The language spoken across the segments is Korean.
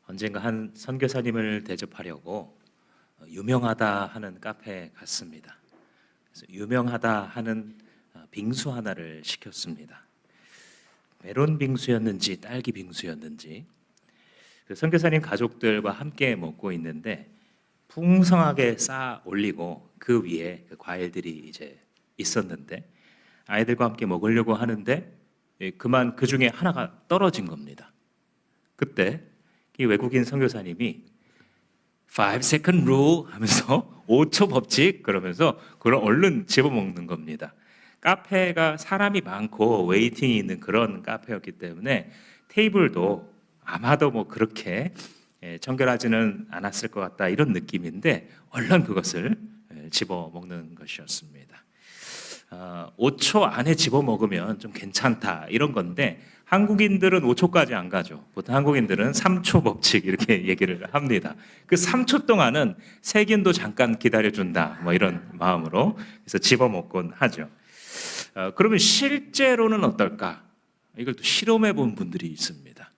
언젠가 한 선교사님을 대접하려고 유명하다 하는 카페에 갔습니다. 그래서 유명하다 하는 빙수 하나를 시켰습니다. 메론 빙수였는지 딸기 빙수였는지 그 선교사님 가족들과 함께 먹고 있는데 풍성하게 쌓아 올리고 그 위에 그 과일들이 이제 있었는데 아이들과 함께 먹으려고 하는데 그만 그 중에 하나가 떨어진 겁니다. 그때 이 외국인 선교사님이 5 second rule 하면서 5초 법칙 그러면서 그걸 얼른 집어먹는 겁니다. 카페가 사람이 많고 웨이팅이 있는 그런 카페였기 때문에 테이블도 아마도 뭐 그렇게 청결하지는 않았을 것 같다 이런 느낌인데 얼른 그것을 집어먹는 것이었습니다. 5초 안에 집어먹으면 좀 괜찮다 이런 건데 한국인들은 5초까지 안 가죠. 보통 한국인들은 3초 법칙 이렇게 얘기를 합니다. 그 3초 동안은 세균도 잠깐 기다려준다 뭐 이런 마음으로 그래서 집어먹곤 하죠. 그러면 실제로는 어떨까? 이걸 또 실험해 본 분들이 있습니다.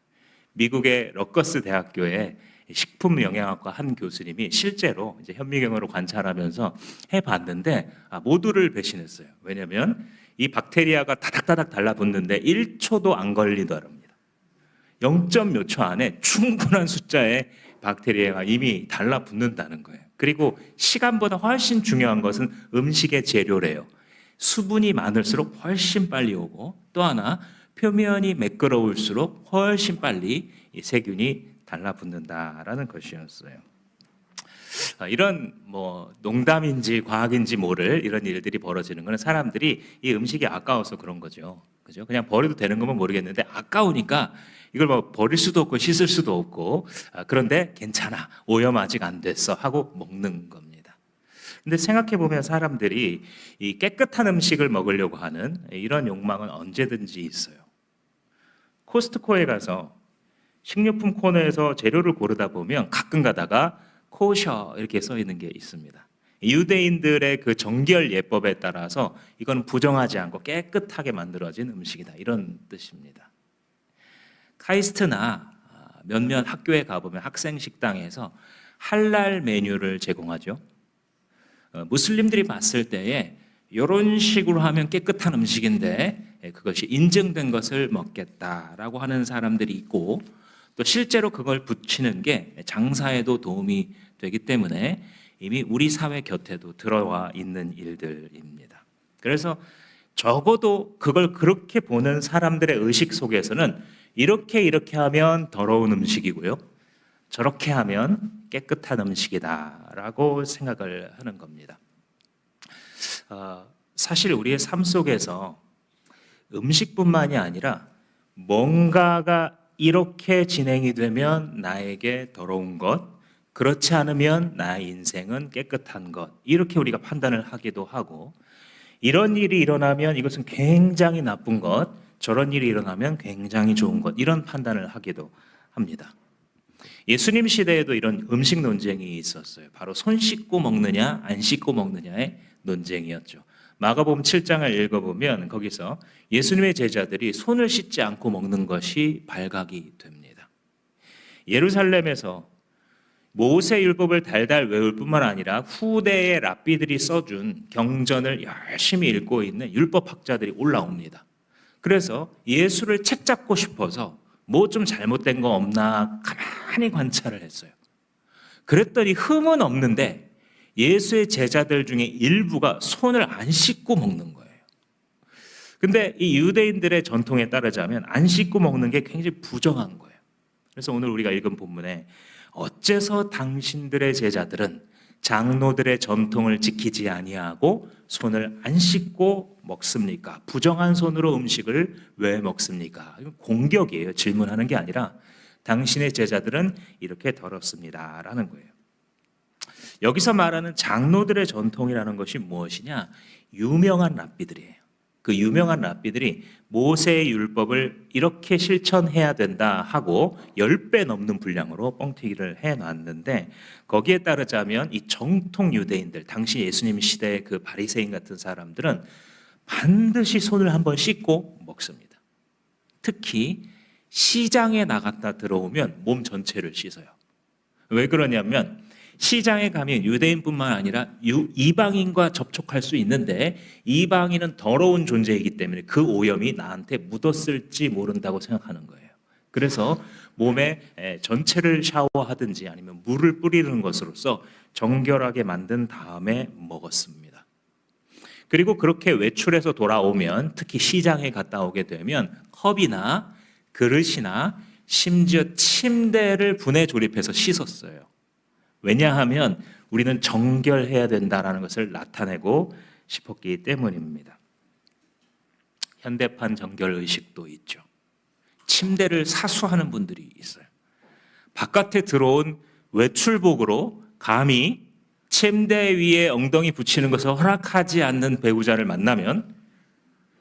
미국의 러커스 대학교의 식품 영양학과 한 교수님이 실제로 이제 현미경으로 관찰하면서 해봤는데 모두를 배신했어요. 왜냐하면 이 박테리아가 다닥다닥 달라붙는데 1초도 안 걸리더랍니다. 0. 몇 초 안에 충분한 숫자의 박테리아가 이미 달라붙는다는 거예요. 그리고 시간보다 훨씬 중요한 것은 음식의 재료래요. 수분이 많을수록 훨씬 빨리 오고 또 하나 표면이 매끄러울수록 훨씬 빨리 이 세균이 달라붙는다라는 것이었어요. 이런 뭐 농담인지 과학인지 모를 이런 일들이 벌어지는 것은 사람들이 이 음식이 아까워서 그런 거죠. 그죠? 그냥 버려도 되는 거면 모르겠는데 아까우니까 이걸 뭐 버릴 수도 없고 씻을 수도 없고 그런데 괜찮아 오염 아직 안 됐어 하고 먹는 겁니다. 근데 생각해 보면 사람들이 이 깨끗한 음식을 먹으려고 하는 이런 욕망은 언제든지 있어요. 코스트코에 가서 식료품 코너에서 재료를 고르다 보면 가끔 가다가 코셔 이렇게 써 있는 게 있습니다. 유대인들의 그 정결 예법에 따라서 이건 부정하지 않고 깨끗하게 만들어진 음식이다 이런 뜻입니다. 카이스트나 몇몇 학교에 가보면 학생 식당에서 할랄 메뉴를 제공하죠. 무슬림들이 봤을 때에 이런 식으로 하면 깨끗한 음식인데 그것이 인증된 것을 먹겠다라고 하는 사람들이 있고 또 실제로 그걸 붙이는 게 장사에도 도움이 되기 때문에 이미 우리 사회 곁에도 들어와 있는 일들입니다. 그래서 적어도 그걸 그렇게 보는 사람들의 의식 속에서는 이렇게 하면 더러운 음식이고요. 저렇게 하면 깨끗한 음식이다라고 생각을 하는 겁니다. 사실 우리의 삶 속에서 음식뿐만이 아니라 뭔가가 이렇게 진행이 되면 나에게 더러운 것, 그렇지 않으면 나의 인생은 깨끗한 것, 이렇게 우리가 판단을 하기도 하고 이런 일이 일어나면 이것은 굉장히 나쁜 것, 저런 일이 일어나면 굉장히 좋은 것, 이런 판단을 하기도 합니다. 예수님 시대에도 이런 음식 논쟁이 있었어요. 바로 손 씻고 먹느냐 안 씻고 먹느냐의 논쟁이었죠. 마가복음 7장을 읽어보면 거기서 예수님의 제자들이 손을 씻지 않고 먹는 것이 발각이 됩니다. 예루살렘에서 모세율법을 달달 외울 뿐만 아니라 후대의 랍비들이 써준 경전을 열심히 읽고 있는 율법학자들이 올라옵니다. 그래서 예수를 책잡고 싶어서 뭐 좀 잘못된 거 없나 가만히 관찰을 했어요. 그랬더니 흠은 없는데 예수의 제자들 중에 일부가 손을 안 씻고 먹는 거예요. 근데 이 유대인들의 전통에 따르자면 안 씻고 먹는 게 굉장히 부정한 거예요. 그래서 오늘 우리가 읽은 본문에 어째서 당신들의 제자들은 장로들의 전통을 지키지 아니하고 손을 안 씻고 먹습니까? 부정한 손으로 음식을 왜 먹습니까? 이건 공격이에요. 질문하는 게 아니라 당신의 제자들은 이렇게 더럽습니다 라는 거예요. 여기서 말하는 장로들의 전통이라는 것이 무엇이냐? 유명한 랍비들이에요. 그 유명한 랍비들이 모세의 율법을 이렇게 실천해야 된다 하고 10배 넘는 분량으로 뻥튀기를 해놨는데 거기에 따르자면 이 정통 유대인들, 당시 예수님 시대의 그 바리새인 같은 사람들은 반드시 손을 한번 씻고 먹습니다. 특히 시장에 나갔다 들어오면 몸 전체를 씻어요. 왜 그러냐면 시장에 가면 유대인뿐만 아니라 이방인과 접촉할 수 있는데 이방인은 더러운 존재이기 때문에 그 오염이 나한테 묻었을지 모른다고 생각하는 거예요. 그래서 몸에 전체를 샤워하든지 아니면 물을 뿌리는 것으로써 정결하게 만든 다음에 먹었습니다. 그리고 그렇게 외출해서 돌아오면, 특히 시장에 갔다 오게 되면 컵이나 그릇이나 심지어 침대를 분해 조립해서 씻었어요. 왜냐하면 우리는 정결해야 된다는 것을 나타내고 싶었기 때문입니다. 현대판 정결의식도 있죠. 침대를 사수하는 분들이 있어요. 바깥에 들어온 외출복으로 감히 침대 위에 엉덩이 붙이는 것을 허락하지 않는 배우자를 만나면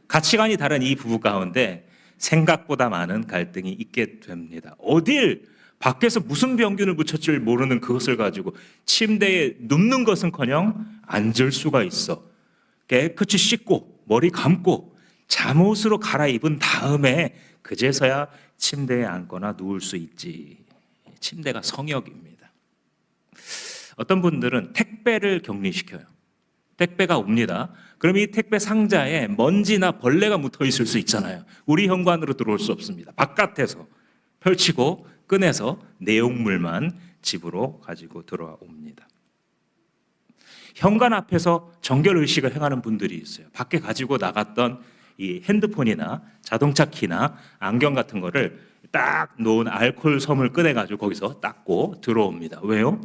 가치관이 다른 이 부부 가운데 생각보다 많은 갈등이 있게 됩니다. 어딜 밖에서 무슨 병균을 붙였줄 모르는 그것을 가지고 침대에 눕는 것은커녕 앉을 수가 있어. 깨끗이 씻고 머리 감고 잠옷으로 갈아입은 다음에 그제서야 침대에 앉거나 누울 수 있지. 침대가 성역입니다. 어떤 분들은 택배를 격리시켜요. 택배가 옵니다. 그럼 이 택배 상자에 먼지나 벌레가 묻어 있을 수 있잖아요. 우리 현관으로 들어올 수 없습니다. 바깥에서 펼치고 꺼내서 내용물만 집으로 가지고 들어옵니다. 현관 앞에서 정결의식을 행하는 분들이 있어요. 밖에 가지고 나갔던 이 핸드폰이나 자동차 키나 안경 같은 거를 딱 놓은 알코올 솜을 꺼내가지고 거기서 닦고 들어옵니다. 왜요?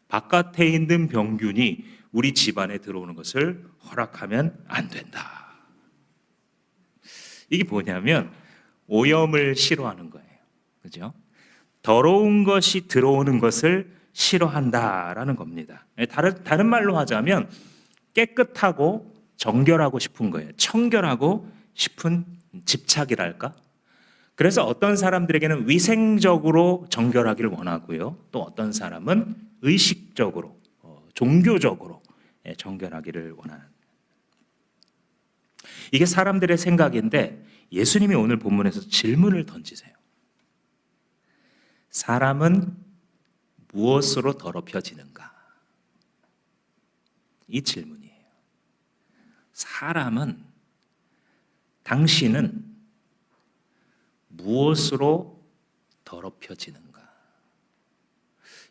바깥에 있는 병균이 우리 집안에 들어오는 것을 허락하면 안 된다. 이게 뭐냐면 오염을 싫어하는 거예요. 그죠? 더러운 것이 들어오는 것을 싫어한다라는 겁니다. 다른 말로 하자면 깨끗하고 정결하고 싶은 거예요. 청결하고 싶은 집착이랄까? 그래서 어떤 사람들에게는 위생적으로 정결하기를 원하고요. 또 어떤 사람은 의식적으로, 종교적으로 정결하기를 원하는. 이게 사람들의 생각인데 예수님이 오늘 본문에서 질문을 던지세요. 사람은 무엇으로 더럽혀지는가? 이 질문이에요. 당신은 무엇으로 더럽혀지는가?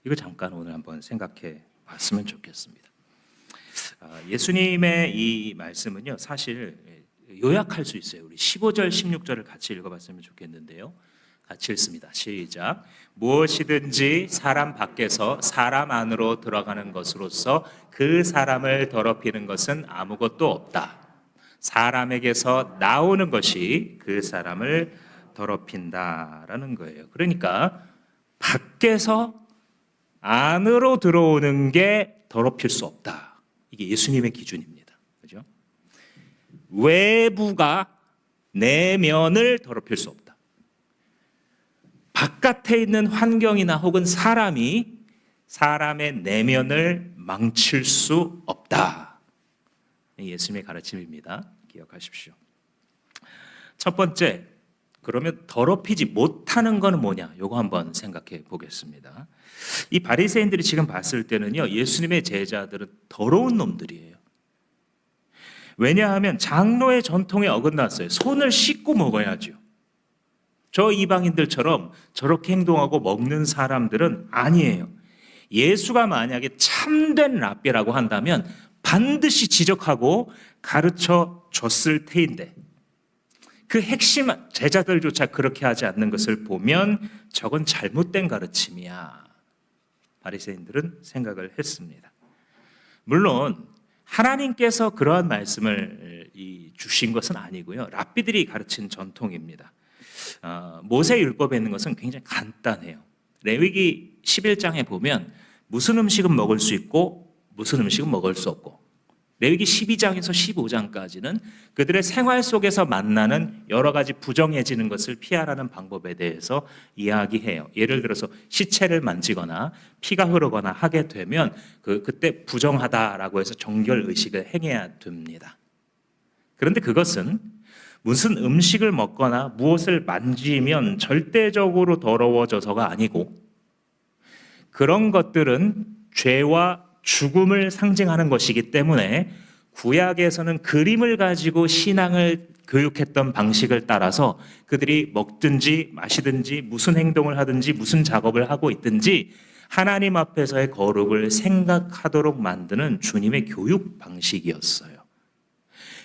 이거 잠깐 오늘 한번 생각해 봤으면 좋겠습니다. 예수님의 이 말씀은요, 사실 요약할 수 있어요. 우리 15절, 16절을 같이 읽어봤으면 좋겠는데요. 같이 읽습니다. 시작. 무엇이든지 사람 밖에서 사람 안으로 들어가는 것으로서 그 사람을 더럽히는 것은 아무것도 없다. 사람에게서 나오는 것이 그 사람을 더럽힌다라는 거예요. 그러니까 밖에서 안으로 들어오는 게 더럽힐 수 없다. 이게 예수님의 기준입니다. 그죠? 외부가 내면을 더럽힐 수 없다. 바깥에 있는 환경이나 혹은 사람이 사람의 내면을 망칠 수 없다. 예수님의 가르침입니다. 기억하십시오. 첫 번째, 그러면 더럽히지 못하는 것은 뭐냐? 이거 한번 생각해 보겠습니다. 이 바리새인들이 지금 봤을 때는요, 예수님의 제자들은 더러운 놈들이에요. 왜냐하면 장로의 전통에 어긋났어요. 손을 씻고 먹어야죠. 저 이방인들처럼 저렇게 행동하고 먹는 사람들은 아니에요. 예수가 만약에 참된 랍비라고 한다면 반드시 지적하고 가르쳐 줬을 테인데 그 핵심 제자들조차 그렇게 하지 않는 것을 보면 저건 잘못된 가르침이야. 바리새인들은 생각을 했습니다. 물론 하나님께서 그러한 말씀을 주신 것은 아니고요. 랍비들이 가르친 전통입니다. 모세율법에 있는 것은 굉장히 간단해요. 레위기 11장에 보면 무슨 음식은 먹을 수 있고 무슨 음식은 먹을 수 없고, 레위기 12장에서 15장까지는 그들의 생활 속에서 만나는 여러 가지 부정해지는 것을 피하라는 방법에 대해서 이야기해요. 예를 들어서 시체를 만지거나 피가 흐르거나 하게 되면 그때 부정하다라고 해서 정결의식을 행해야 됩니다. 그런데 그것은 무슨 음식을 먹거나 무엇을 만지면 절대적으로 더러워져서가 아니고, 그런 것들은 죄와 죽음을 상징하는 것이기 때문에 구약에서는 그림을 가지고 신앙을 교육했던 방식을 따라서 그들이 먹든지 마시든지 무슨 행동을 하든지 무슨 작업을 하고 있든지 하나님 앞에서의 거룩을 생각하도록 만드는 주님의 교육 방식이었어요.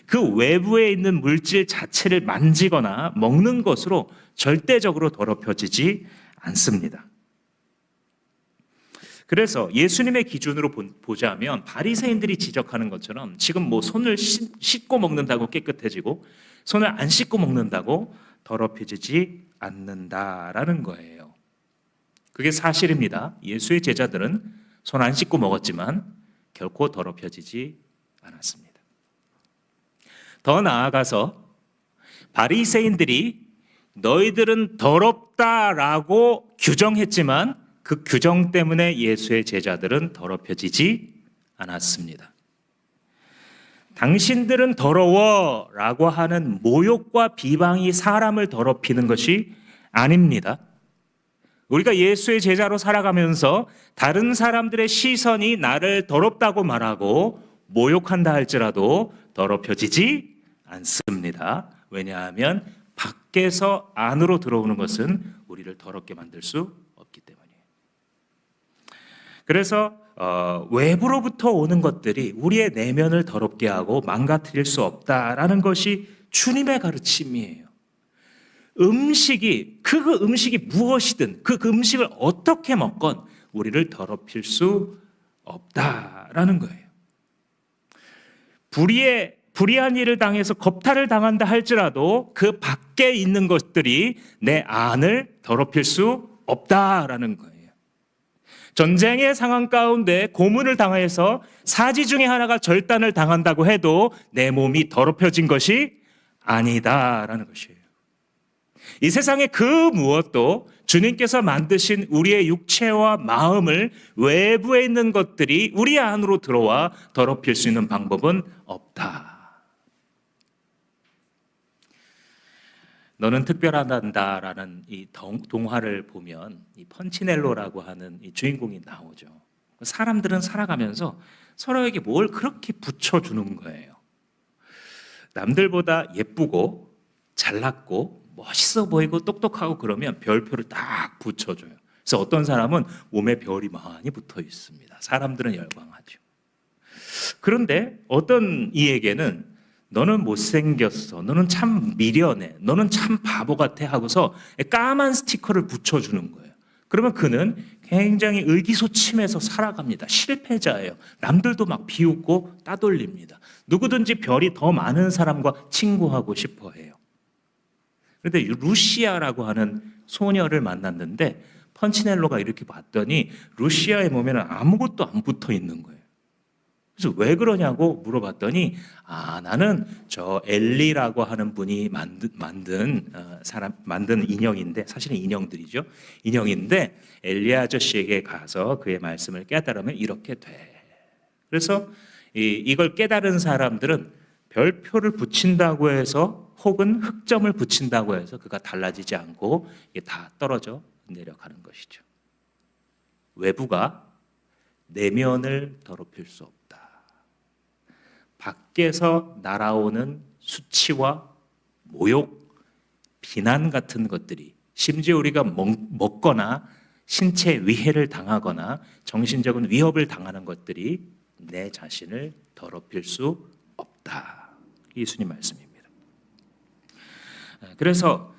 그 외부에 있는 물질 자체를 만지거나 먹는 것으로 절대적으로 더럽혀지지 않습니다. 그래서 예수님의 기준으로 보자면 바리새인들이 지적하는 것처럼 지금 뭐 손을 씻고 먹는다고 깨끗해지고 손을 안 씻고 먹는다고 더럽혀지지 않는다라는 거예요. 그게 사실입니다. 예수의 제자들은 손 안 씻고 먹었지만 결코 더럽혀지지 않았습니다. 더 나아가서 바리새인들이 너희들은 더럽다라고 규정했지만 그 규정 때문에 예수의 제자들은 더럽혀지지 않았습니다. 당신들은 더러워라고 하는 모욕과 비방이 사람을 더럽히는 것이 아닙니다. 우리가 예수의 제자로 살아가면서 다른 사람들의 시선이 나를 더럽다고 말하고 모욕한다 할지라도 더럽혀지지 않습니다. 왜냐하면 밖에서 안으로 들어오는 것은 우리를 더럽게 만들 수 없기 때문이에요. 그래서 외부로부터 오는 것들이 우리의 내면을 더럽게 하고 망가뜨릴 수 없다라는 것이 주님의 가르침이에요. 그 음식이 무엇이든 그 음식을 어떻게 먹건 우리를 더럽힐 수 없다라는 거예요. 불의한 일을 당해서 겁탈을 당한다 할지라도 그 밖에 있는 것들이 내 안을 더럽힐 수 없다라는 거예요. 전쟁의 상황 가운데 고문을 당해서 사지 중에 하나가 절단을 당한다고 해도 내 몸이 더럽혀진 것이 아니다라는 것이에요. 이 세상의 그 무엇도 주님께서 만드신 우리의 육체와 마음을 외부에 있는 것들이 우리 안으로 들어와 더럽힐 수 있는 방법은 없다. 너는 특별하단다라는 이 동화를 보면 이 펀치넬로라고 하는 이 주인공이 나오죠. 사람들은 살아가면서 서로에게 뭘 그렇게 붙여주는 거예요. 남들보다 예쁘고 잘났고 멋있어 보이고 똑똑하고 그러면 별표를 딱 붙여줘요. 그래서 어떤 사람은 몸에 별이 많이 붙어 있습니다. 사람들은 열광하죠. 그런데 어떤 이에게는 너는 못생겼어, 너는 참 미련해, 너는 참 바보 같아 하고서 까만 스티커를 붙여주는 거예요. 그러면 그는 굉장히 의기소침해서 살아갑니다. 실패자예요. 남들도 막 비웃고 따돌립니다. 누구든지 별이 더 많은 사람과 친구하고 싶어 해요. 그런데 루시아라고 하는 소녀를 만났는데 펀치넬로가 이렇게 봤더니 루시아의 몸에는 아무것도 안 붙어 있는 거예요. 그래서 왜 그러냐고 물어봤더니 나는 저 엘리라고 하는 분이 만든 인형인데 사실은 인형들이죠. 인형인데 엘리 아저씨에게 가서 그의 말씀을 깨달으면 이렇게 돼. 그래서 이걸 깨달은 사람들은 별표를 붙인다고 해서 혹은 흑점을 붙인다고 해서 그가 달라지지 않고 이게 다 떨어져 내려가는 것이죠. 외부가 내면을 더럽힐 수 없다. 밖에서 날아오는 수치와 모욕, 비난 같은 것들이 심지어 우리가 먹거나 신체 위해를 당하거나 정신적인 위협을 당하는 것들이 내 자신을 더럽힐 수 없다. 예수님 말씀입니다. 그래서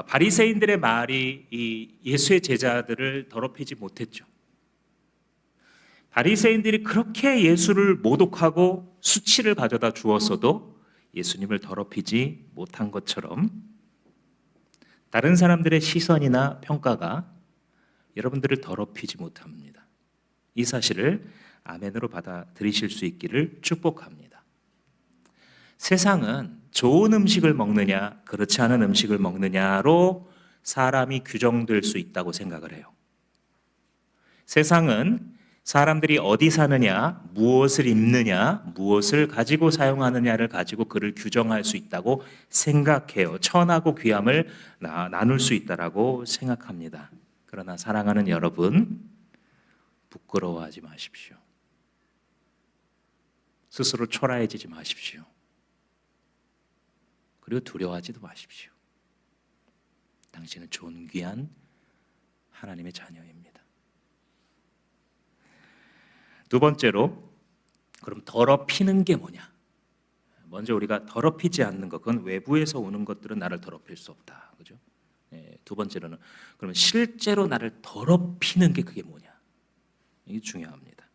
바리새인들의 말이 이 예수의 제자들을 더럽히지 못했죠. 바리새인들이 그렇게 예수를 모독하고 수치를 가져다 주었어도 예수님을 더럽히지 못한 것처럼 다른 사람들의 시선이나 평가가 여러분들을 더럽히지 못합니다. 이 사실을 아멘으로 받아들이실 수 있기를 축복합니다. 세상은 좋은 음식을 먹느냐 그렇지 않은 음식을 먹느냐로 사람이 규정될 수 있다고 생각을 해요. 세상은 사람들이 어디 사느냐, 무엇을 입느냐, 무엇을 가지고 사용하느냐를 가지고 그를 규정할 수 있다고 생각해요. 천하고 귀함을 나눌 수 있다라고 생각합니다. 그러나 사랑하는 여러분, 부끄러워하지 마십시오. 스스로 초라해지지 마십시오. 그리고 두려워하지도 마십시오. 당신은 존귀한 하나님의 자녀입니다. 두 번째로, 그럼 더럽히는 게 뭐냐? 먼저 우리가 더럽히지 않는 것, 그건 외부에서 오는 것들은 나를 더럽힐 수 없다. 그죠? 두 번째로는, 그러면 실제로 나를 더럽히는 게 그게 뭐냐? 이게 중요합니다.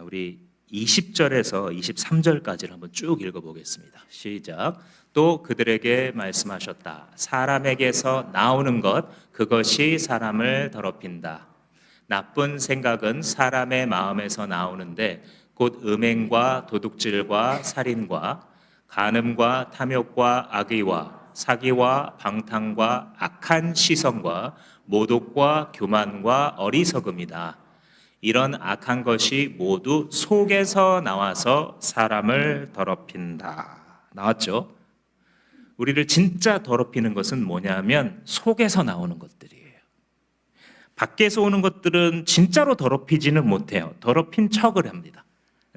우리 20절에서 23절까지를 한번 쭉 읽어보겠습니다. 시작. 또 그들에게 말씀하셨다. 사람에게서 나오는 것, 그것이 사람을 더럽힌다. 나쁜 생각은 사람의 마음에서 나오는데 곧 음행과 도둑질과 살인과 간음과 탐욕과 악의와 사기와 방탕과 악한 시선과 모독과 교만과 어리석음이다. 이런 악한 것이 모두 속에서 나와서 사람을 더럽힌다. 나왔죠? 우리를 진짜 더럽히는 것은 뭐냐면 속에서 나오는 것들이에요. 밖에서 오는 것들은 진짜로 더럽히지는 못해요. 더럽힌 척을 합니다.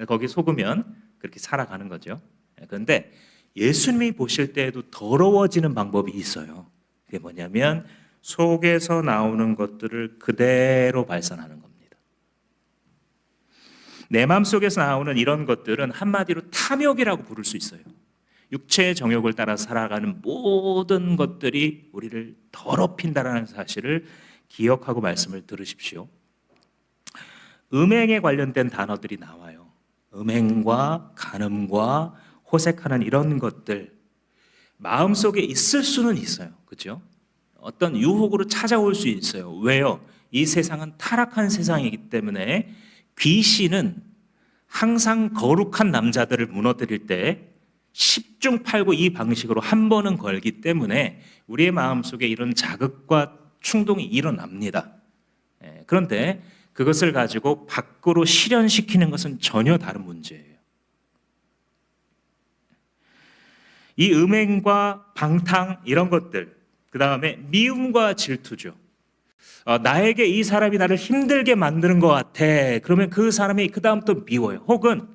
거기 속으면 그렇게 살아가는 거죠. 그런데 예수님이 보실 때에도 더러워지는 방법이 있어요. 그게 뭐냐면 속에서 나오는 것들을 그대로 발산하는 겁니다. 내 마음속에서 나오는 이런 것들은 한마디로 탐욕이라고 부를 수 있어요. 육체의 정욕을 따라 살아가는 모든 것들이 우리를 더럽힌다라는 사실을 기억하고 말씀을 들으십시오. 음행에 관련된 단어들이 나와요. 음행과 간음과 호색하는 이런 것들 마음속에 있을 수는 있어요. 그렇죠? 어떤 유혹으로 찾아올 수 있어요. 왜요? 이 세상은 타락한 세상이기 때문에 귀신은 항상 거룩한 남자들을 무너뜨릴 때 10중 8구 이 방식으로 한 번은 걸기 때문에 우리의 마음속에 이런 자극과 충동이 일어납니다. 그런데 그것을 가지고 밖으로 실현시키는 것은 전혀 다른 문제예요. 이 음행과 방탕 이런 것들, 그 다음에 미움과 질투죠. 나에게 이 사람이 나를 힘들게 만드는 것 같아. 그러면 그 사람이 그 다음 또 미워요. 혹은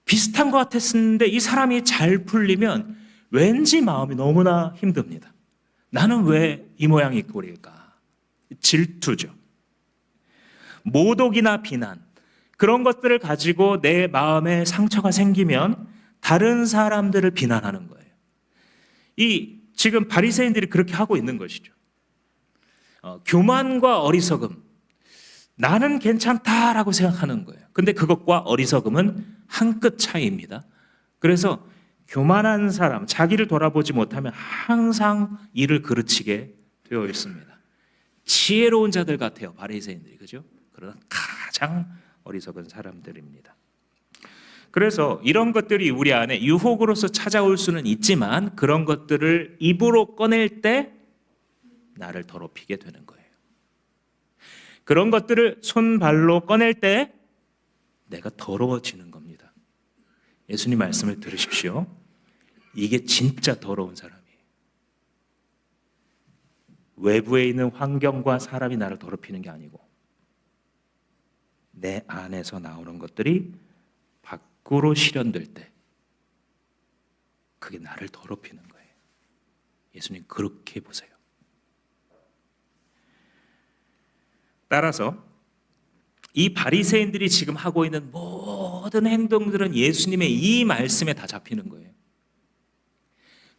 비슷한 것 같았는데 이 사람이 잘 풀리면 왠지 마음이 너무나 힘듭니다. 나는 왜 이 모양이 꼴일까? 질투죠. 모독이나 비난, 그런 것들을 가지고 내 마음에 상처가 생기면 다른 사람들을 비난하는 거예요. 지금 바리새인들이 그렇게 하고 있는 것이죠. 교만과 어리석음, 나는 괜찮다라고 생각하는 거예요. 근데 그것과 어리석음은 한 끗 차이입니다. 그래서 교만한 사람, 자기를 돌아보지 못하면 항상 이를 그르치게 되어 있습니다. 지혜로운 자들 같아요, 바리새인들이. 그죠? 그러나 가장 어리석은 사람들입니다. 그래서 이런 것들이 우리 안에 유혹으로서 찾아올 수는 있지만 그런 것들을 입으로 꺼낼 때 나를 더럽히게 되는 거예요. 그런 것들을 손발로 꺼낼 때 내가 더러워지는 겁니다. 예수님 말씀을 들으십시오. 이게 진짜 더러운 사람이에요. 외부에 있는 환경과 사람이 나를 더럽히는 게 아니고 내 안에서 나오는 것들이 밖으로 실현될 때 그게 나를 더럽히는 거예요. 예수님 그렇게 보세요. 따라서 이 바리새인들이 지금 하고 있는 모든 행동들은 예수님의 이 말씀에 다 잡히는 거예요.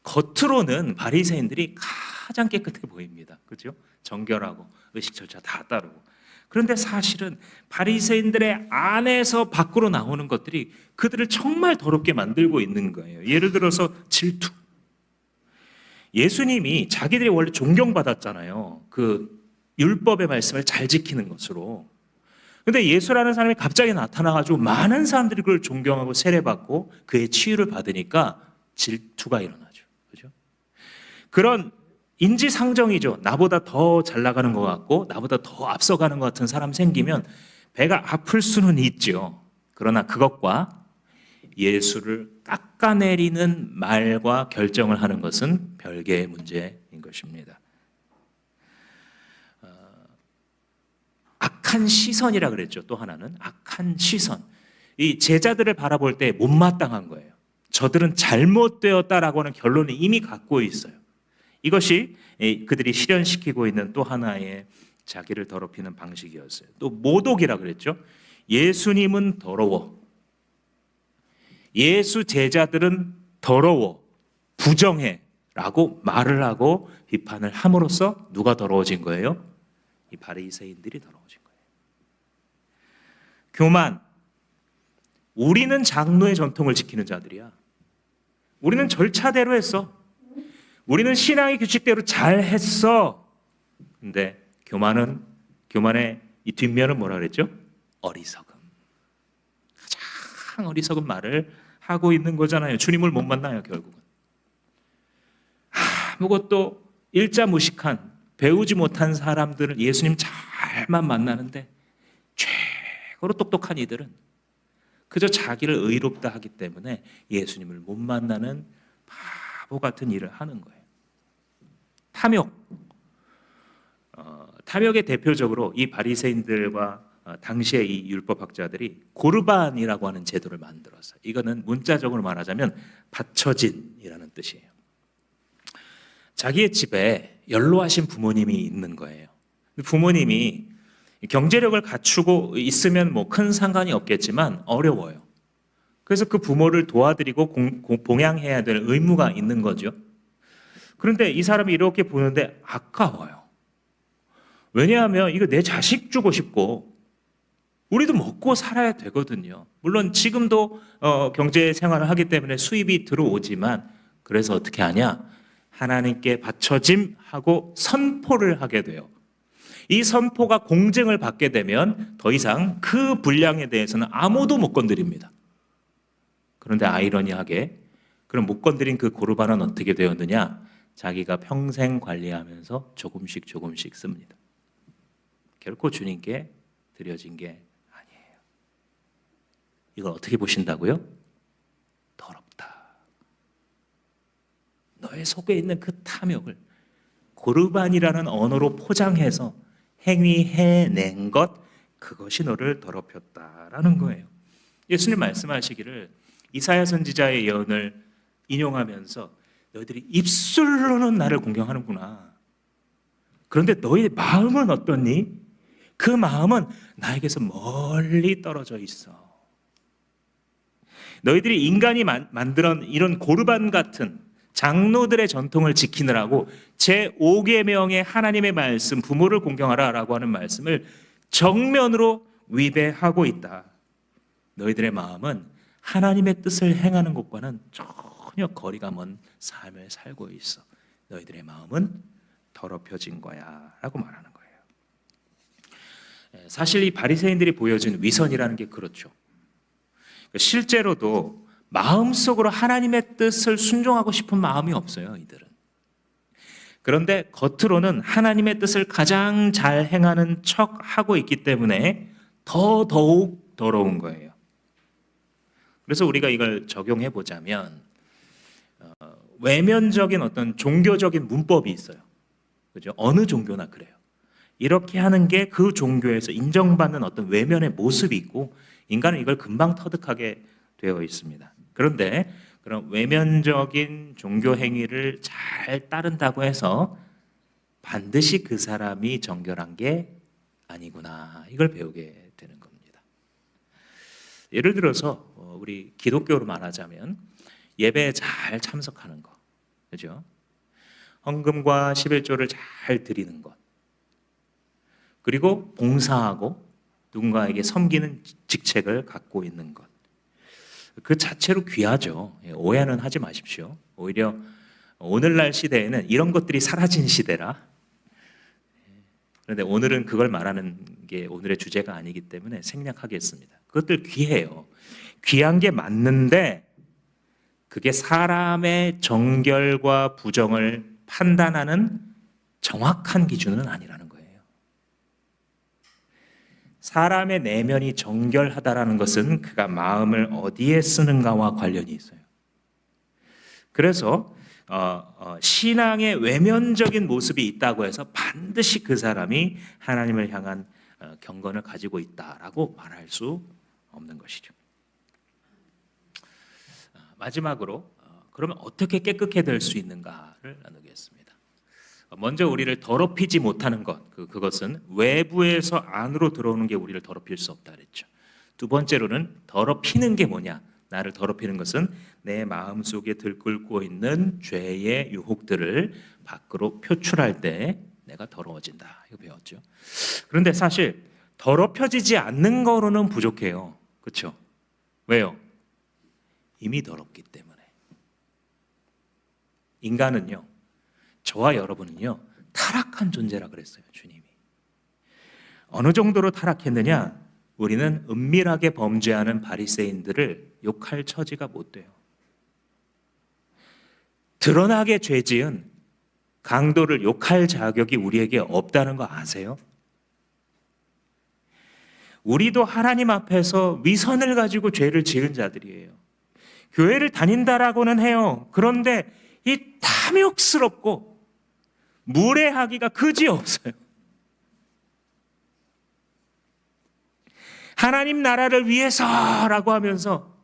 겉으로는 바리새인들이 가장 깨끗해 보입니다. 그렇죠? 정결하고 의식 절차 다 따르고. 그런데 사실은 바리새인들의 안에서 밖으로 나오는 것들이 그들을 정말 더럽게 만들고 있는 거예요. 예를 들어서 질투. 예수님이 자기들이 원래 존경받았잖아요. 그 율법의 말씀을 잘 지키는 것으로. 근데 예수라는 사람이 갑자기 나타나가지고 많은 사람들이 그걸 존경하고 세례받고 그의 치유를 받으니까 질투가 일어나죠. 그죠? 그런 인지상정이죠. 나보다 더 잘 나가는 것 같고 나보다 더 앞서가는 것 같은 사람 생기면 배가 아플 수는 있죠. 그러나 그것과 예수를 깎아내리는 말과 결정을 하는 것은 별개의 문제인 것입니다. 악한 시선이라 그랬죠. 또 하나는 악한 시선. 이 제자들을 바라볼 때 못마땅한 거예요. 저들은 잘못되었다라고 하는 결론을 이미 갖고 있어요. 이것이 그들이 실현시키고 있는 또 하나의 자기를 더럽히는 방식이었어요. 또 모독이라 그랬죠. 예수님은 더러워. 예수 제자들은 더러워. 부정해. 라고 말을 하고 비판을 함으로써 누가 더러워진 거예요? 이 바리새인들이 더러워진 거예요. 교만. 우리는 장로의 전통을 지키는 자들이야. 우리는 절차대로 했어. 우리는 신앙의 규칙대로 잘 했어. 근데 교만의 이 뒷면은 뭐라 그랬죠? 어리석음. 가장 어리석은 말을 하고 있는 거잖아요. 주님을 못 만나요, 결국은. 아무것도 일자무식한 배우지 못한 사람들은 예수님 잘만 만나는데 최고로 똑똑한 이들은 그저 자기를 의롭다 하기 때문에 예수님을 못 만나는 바보 같은 일을 하는 거예요. 탐욕. 탐욕의 대표적으로 이 바리새인들과 당시의 이 율법학자들이 고르반이라고 하는 제도를 만들었어요. 이거는 문자적으로 말하자면 받쳐진이라는 뜻이에요. 자기의 집에 연로하신 부모님이 있는 거예요. 부모님이 경제력을 갖추고 있으면 뭐 큰 상관이 없겠지만 어려워요. 그래서 그 부모를 도와드리고 봉양해야 될 의무가 있는 거죠. 그런데 이 사람이 이렇게 보는데 아까워요. 왜냐하면 이거 내 자식 주고 싶고 우리도 먹고 살아야 되거든요. 물론 지금도 경제 생활을 하기 때문에 수입이 들어오지만 그래서 어떻게 하냐? 하나님께 바쳐짐 하고 선포를 하게 돼요. 이 선포가 공증을 받게 되면 더 이상 그 분량에 대해서는 아무도 못 건드립니다. 그런데 아이러니하게 그럼 못 건드린 그 고르반은 어떻게 되었느냐? 자기가 평생 관리하면서 조금씩 씁니다. 결코 주님께 드려진 게 아니에요. 이걸 어떻게 보신다고요? 더럽다. 너의 속에 있는 그 탐욕을 고르반이라는 언어로 포장해서 행위해낸 것, 그것이 너를 더럽혔다라는 거예요. 예수님 말씀하시기를 이사야 선지자의 예언을 인용하면서 너희들이 입술로는 나를 공경하는구나. 그런데 너희 마음은 어떻니? 그 마음은 나에게서 멀리 떨어져 있어. 너희들이 인간이 만들어 이런 고르반 같은 장로들의 전통을 지키느라고 제5계명의 하나님의 말씀, 부모를 공경하라라고 하는 말씀을 정면으로 위배하고 있다. 너희들의 마음은 하나님의 뜻을 행하는 것과는 전혀 거리가 먼 삶을 살고 있어. 너희들의 마음은 더럽혀진 거야 라고 말하는 거예요. 사실 이 바리새인들이 보여준 위선이라는 게 그렇죠. 실제로도 마음속으로 하나님의 뜻을 순종하고 싶은 마음이 없어요, 이들은. 그런데 겉으로는 하나님의 뜻을 가장 잘 행하는 척하고 있기 때문에 더욱 더러운 거예요. 그래서 우리가 이걸 적용해 보자면 외면적인 어떤 종교적인 문법이 있어요. 그죠? 어느 종교나 그래요. 이렇게 하는 게 그 종교에서 인정받는 어떤 외면의 모습이 있고 인간은 이걸 금방 터득하게 되어 있습니다. 그런데 그런 외면적인 종교 행위를 잘 따른다고 해서 반드시 그 사람이 정결한 게 아니구나. 이걸 배우게 되는 겁니다. 예를 들어서 우리 기독교로 말하자면 예배에 잘 참석하는 거. 그죠? 헌금과 11조를 잘 드리는 것. 그리고 봉사하고 누군가에게 섬기는 직책을 갖고 있는 것. 그 자체로 귀하죠. 오해는 하지 마십시오. 오히려 오늘날 시대에는 이런 것들이 사라진 시대라. 그런데 오늘은 그걸 말하는 게 오늘의 주제가 아니기 때문에 생략하겠습니다. 그것들 귀해요. 귀한 게 맞는데 그게 사람의 정결과 부정을 판단하는 정확한 기준은 아니라는 거예요. 사람의 내면이 정결하다라는 것은 그가 마음을 어디에 쓰는가와 관련이 있어요. 그래서 신앙의 외면적인 모습이 있다고 해서 반드시 그 사람이 하나님을 향한 경건을 가지고 있다라고 말할 수 없는 것이죠. 마지막으로 그러면 어떻게 깨끗게 될 수 있는가를 나누겠습니다. 먼저 우리를 더럽히지 못하는 것, 그것은 외부에서 안으로 들어오는 게 우리를 더럽힐 수 없다 그랬죠. 두 번째로는 더럽히는 게 뭐냐? 나를 더럽히는 것은 내 마음속에 들끓고 있는 죄의 유혹들을 밖으로 표출할 때 내가 더러워진다. 이거 배웠죠. 그런데 사실 더럽혀지지 않는 거로는 부족해요. 그렇죠? 왜요? 이미 더럽기 때문에. 인간은요, 저와 여러분은요, 타락한 존재라 그랬어요, 주님이. 어느 정도로 타락했느냐? 우리는 은밀하게 범죄하는 바리새인들을 욕할 처지가 못 돼요. 드러나게 죄지은 강도를 욕할 자격이 우리에게 없다는 거 아세요? 우리도 하나님 앞에서 위선을 가지고 죄를 지은 자들이에요. 교회를 다닌다라고는 해요. 그런데 이 탐욕스럽고 무례하기가 그지없어요. 하나님 나라를 위해서라고 하면서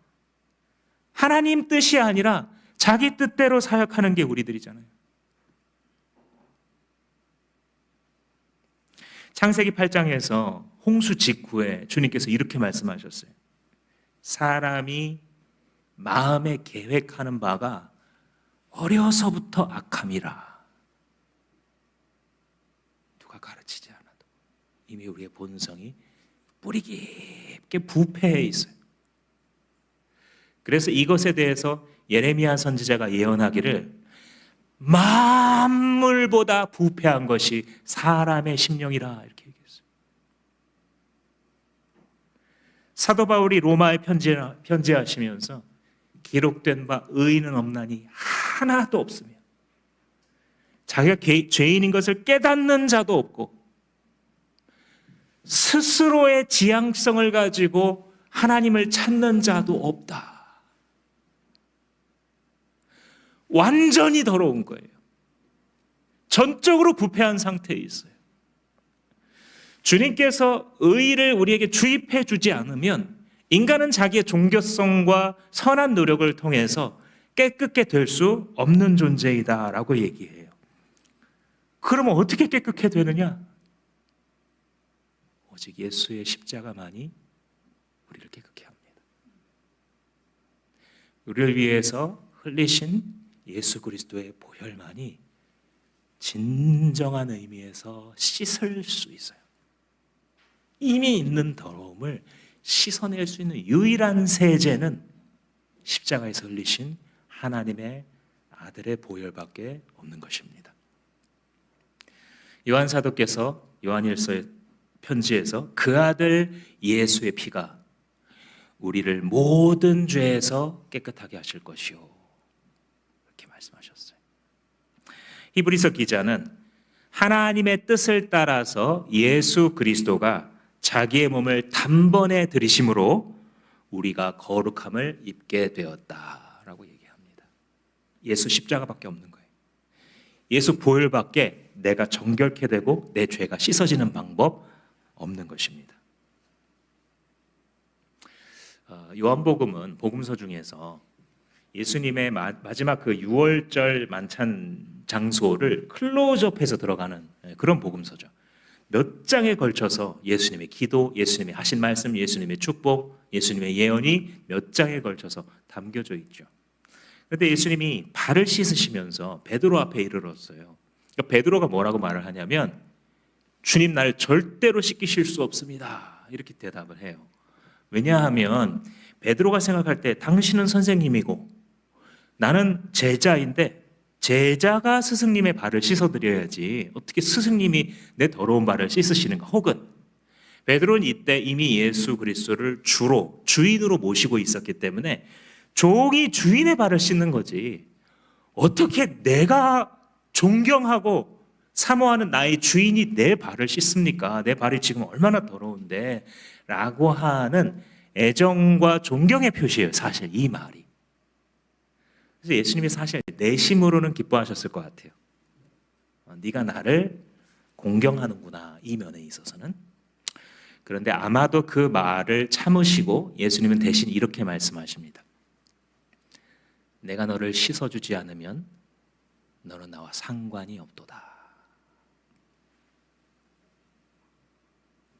하나님 뜻이 아니라 자기 뜻대로 사역하는 게 우리들이잖아요. 창세기 8장에서 홍수 직후에 주님께서 이렇게 말씀하셨어요. 사람이 마음에 계획하는 바가 어려서부터 악함이라. 누가 가르치지 않아도 이미 우리의 본성이 뿌리 깊게 부패해 있어요. 그래서 이것에 대해서 예레미야 선지자가 예언하기를 만물보다 부패한 것이 사람의 심령이라 이렇게 얘기했어요. 사도 바울이 로마에 편지하시면서 기록된 바 의인은 없나니 하나도 없으며 자기가 죄인인 것을 깨닫는 자도 없고 스스로의 지향성을 가지고 하나님을 찾는 자도 없다. 완전히 더러운 거예요. 전적으로 부패한 상태에 있어요. 주님께서 의를 우리에게 주입해 주지 않으면 인간은 자기의 종교성과 선한 노력을 통해서 깨끗게 될 수 없는 존재이다라고 얘기해요. 그러면 어떻게 깨끗게 되느냐? 오직 예수의 십자가만이 우리를 깨끗게 합니다. 우리를 위해서 흘리신 예수 그리스도의 보혈만이 진정한 의미에서 씻을 수 있어요. 이미 있는 더러움을 씻어낼 수 있는 유일한 세제는 십자가에서 흘리신 하나님의 아들의 보혈밖에 없는 것입니다. 요한 사도께서 요한일서의 편지에서 그 아들 예수의 피가 우리를 모든 죄에서 깨끗하게 하실 것이요 이렇게 말씀하셨어요. 히브리서 기자는 하나님의 뜻을 따라서 예수 그리스도가 자기의 몸을 단번에 들이심으로 우리가 거룩함을 입게 되었다라고 얘기합니다. 예수 십자가밖에 없는 거예요. 예수 보혈밖에 내가 정결케 되고 내 죄가 씻어지는 방법 없는 것입니다. 요한복음은 복음서 중에서 예수님의 마지막 그 6월절 만찬 장소를 클로즈업해서 들어가는 그런 복음서죠. 몇 장에 걸쳐서 예수님의 기도, 예수님의 하신 말씀, 예수님의 축복, 예수님의 예언이 몇 장에 걸쳐서 담겨져 있죠. 그런데 예수님이 발을 씻으시면서 베드로 앞에 이르렀어요. 그러니까 베드로가 뭐라고 말을 하냐면 주님 나를 절대로 씻기실 수 없습니다. 이렇게 대답을 해요. 왜냐하면 베드로가 생각할 때 당신은 선생님이고 나는 제자인데 제자가 스승님의 발을 씻어드려야지 어떻게 스승님이 내 더러운 발을 씻으시는가. 혹은 베드로는 이때 이미 예수 그리스도를 주로 주인으로 모시고 있었기 때문에 종이 주인의 발을 씻는 거지 어떻게 내가 존경하고 사모하는 나의 주인이 내 발을 씻습니까? 내 발이 지금 얼마나 더러운데? 라고 하는 애정과 존경의 표시예요, 사실 이 말이. 그래서 예수님이 사실 내심으로는 기뻐하셨을 것 같아요. 네가 나를 공경하는구나, 이 면에 있어서는. 그런데 아마도 그 말을 참으시고 예수님은 대신 이렇게 말씀하십니다. 내가 너를 씻어주지 않으면 너는 나와 상관이 없도다.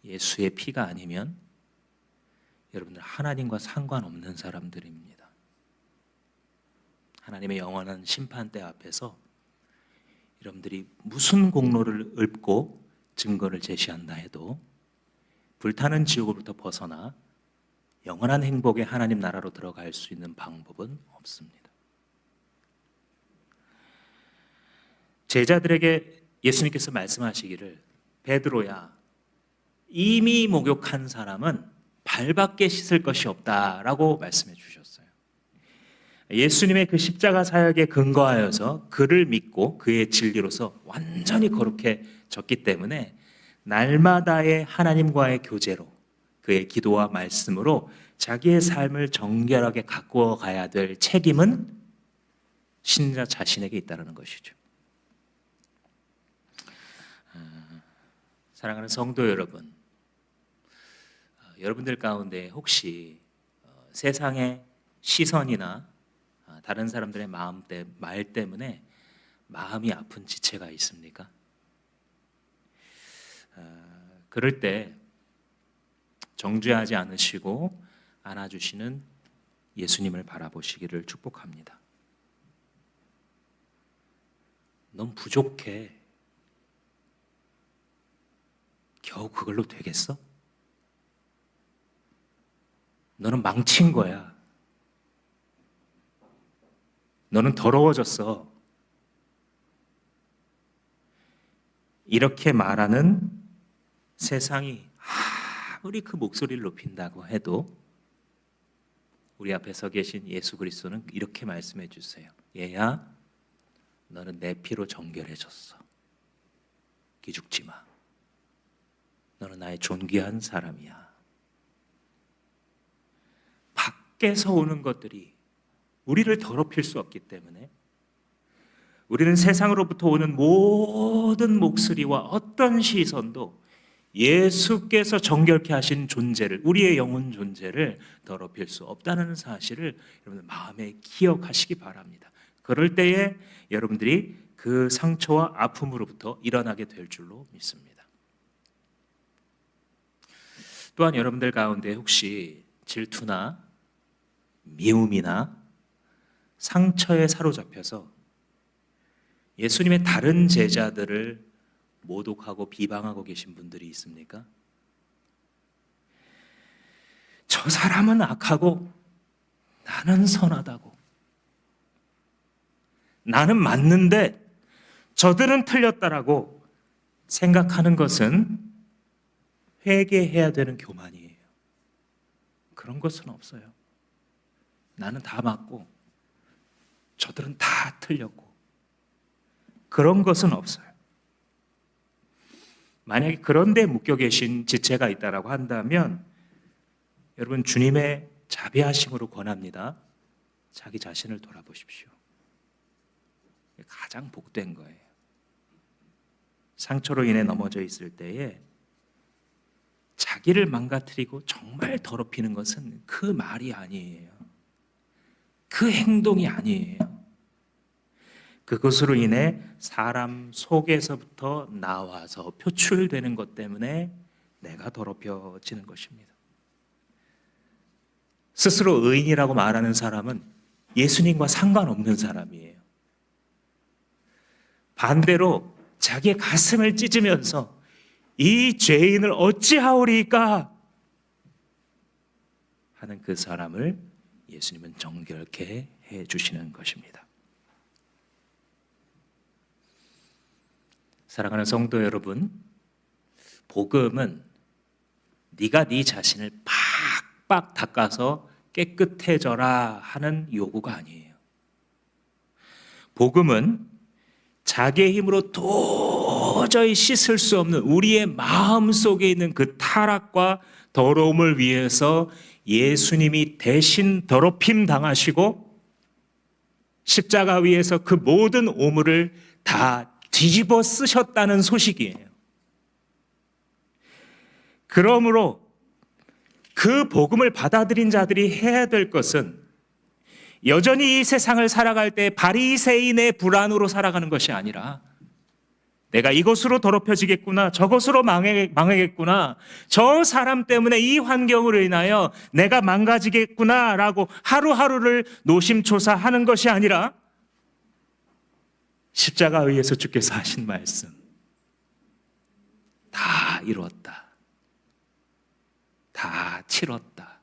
예수의 피가 아니면 여러분들 하나님과 상관없는 사람들입니다. 하나님의 영원한 심판대 앞에서 여러분들이 무슨 공로를 읊고 증거를 제시한다 해도 불타는 지옥으로부터 벗어나 영원한 행복의 하나님 나라로 들어갈 수 있는 방법은 없습니다. 제자들에게 예수님께서 말씀하시기를 베드로야, 이미 목욕한 사람은 발밖에 씻을 것이 없다라고 말씀해 주셨어요. 예수님의 그 십자가 사역에 근거하여서 그를 믿고 그의 진리로서 완전히 거룩해졌기 때문에 날마다의 하나님과의 교제로 그의 기도와 말씀으로 자기의 삶을 정결하게 가꾸어 가야 될 책임은 신자 자신에게 있다는 것이죠. 사랑하는 성도 여러분, 여러분들 가운데 혹시 세상의 시선이나 다른 사람들의 말 때문에 마음이 아픈 지체가 있습니까? 그럴 때 정죄하지 않으시고 안아주시는 예수님을 바라보시기를 축복합니다. 넌 부족해. 겨우 그걸로 되겠어? 너는 망친 거야. 너는 더러워졌어. 이렇게 말하는 세상이 아무리 그 목소리를 높인다고 해도 우리 앞에 서 계신 예수 그리스도는 이렇게 말씀해 주세요. 얘야, 너는 내 피로 정결해졌어. 기죽지 마. 너는 나의 존귀한 사람이야. 밖에서 오는 것들이 우리를 더럽힐 수 없기 때문에 우리는 세상으로부터 오는 모든 목소리와 어떤 시선도 예수께서 정결케 하신 존재를, 우리의 영혼 존재를 더럽힐 수 없다는 사실을 여러분들 마음에 기억하시기 바랍니다. 그럴 때에 여러분들이 그 상처와 아픔으로부터 일어나게 될 줄로 믿습니다. 또한 여러분들 가운데 혹시 질투나 미움이나 상처에 사로잡혀서 예수님의 다른 제자들을 모독하고 비방하고 계신 분들이 있습니까? 저 사람은 악하고 나는 선하다고, 나는 맞는데 저들은 틀렸다라고 생각하는 것은 회개해야 되는 교만이에요. 그런 것은 없어요. 나는 다 맞고 저들은 다 틀렸고, 그런 것은 없어요. 만약에 그런 데 묶여 계신 지체가 있다라고 한다면 여러분, 주님의 자비하심으로 권합니다. 자기 자신을 돌아보십시오. 가장 복된 거예요. 상처로 인해 넘어져 있을 때에 자기를 망가뜨리고 정말 더럽히는 것은 그 말이 아니에요. 그 행동이 아니에요. 그것으로 인해 사람 속에서부터 나와서 표출되는 것 때문에 내가 더럽혀지는 것입니다. 스스로 의인이라고 말하는 사람은 예수님과 상관없는 사람이에요. 반대로 자기의 가슴을 찢으면서 이 죄인을 어찌하오리까 하는 그 사람을 예수님은 정결케 해주시는 것입니다. 사랑하는 성도 여러분, 복음은 네가 네 자신을 팍팍 닦아서 깨끗해져라 하는 요구가 아니에요. 복음은 자기의 힘으로 도저히 씻을 수 없는 우리의 마음 속에 있는 그 타락과 더러움을 위해서 예수님이 대신 더럽힘 당하시고 십자가 위에서 그 모든 오물을 다 뒤집어 쓰셨다는 소식이에요. 그러므로 그 복음을 받아들인 자들이 해야 될 것은 여전히 이 세상을 살아갈 때 바리새인의 불안으로 살아가는 것이 아니라 내가 이것으로 더럽혀지겠구나, 저것으로 망하겠구나, 저 사람 때문에 이 환경으로 인하여 내가 망가지겠구나라고 하루하루를 노심초사하는 것이 아니라 십자가 위에서 주께서 하신 말씀, 다 이루었다, 다 치렀다,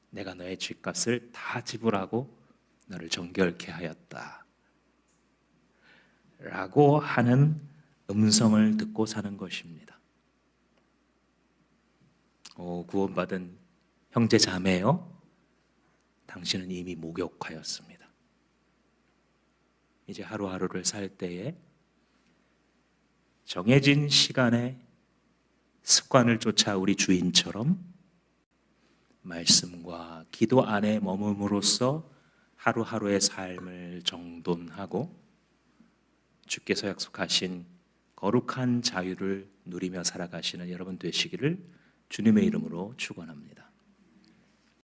내가 너의 죗값을 다 지불하고 너를 정결케 하였다 라고 하는 음성을 듣고 사는 것입니다. 구원받은 형제 자매요, 당신은 이미 목욕하였습니다. 이제 하루하루를 살 때에 정해진 시간에 습관을 쫓아 우리 주인처럼 말씀과 기도 안에 머금으로써 하루하루의 삶을 정돈하고 주께서 약속하신 거룩한 자유를 누리며 살아가시는 여러분 되시기를 주님의 이름으로 축원합니다.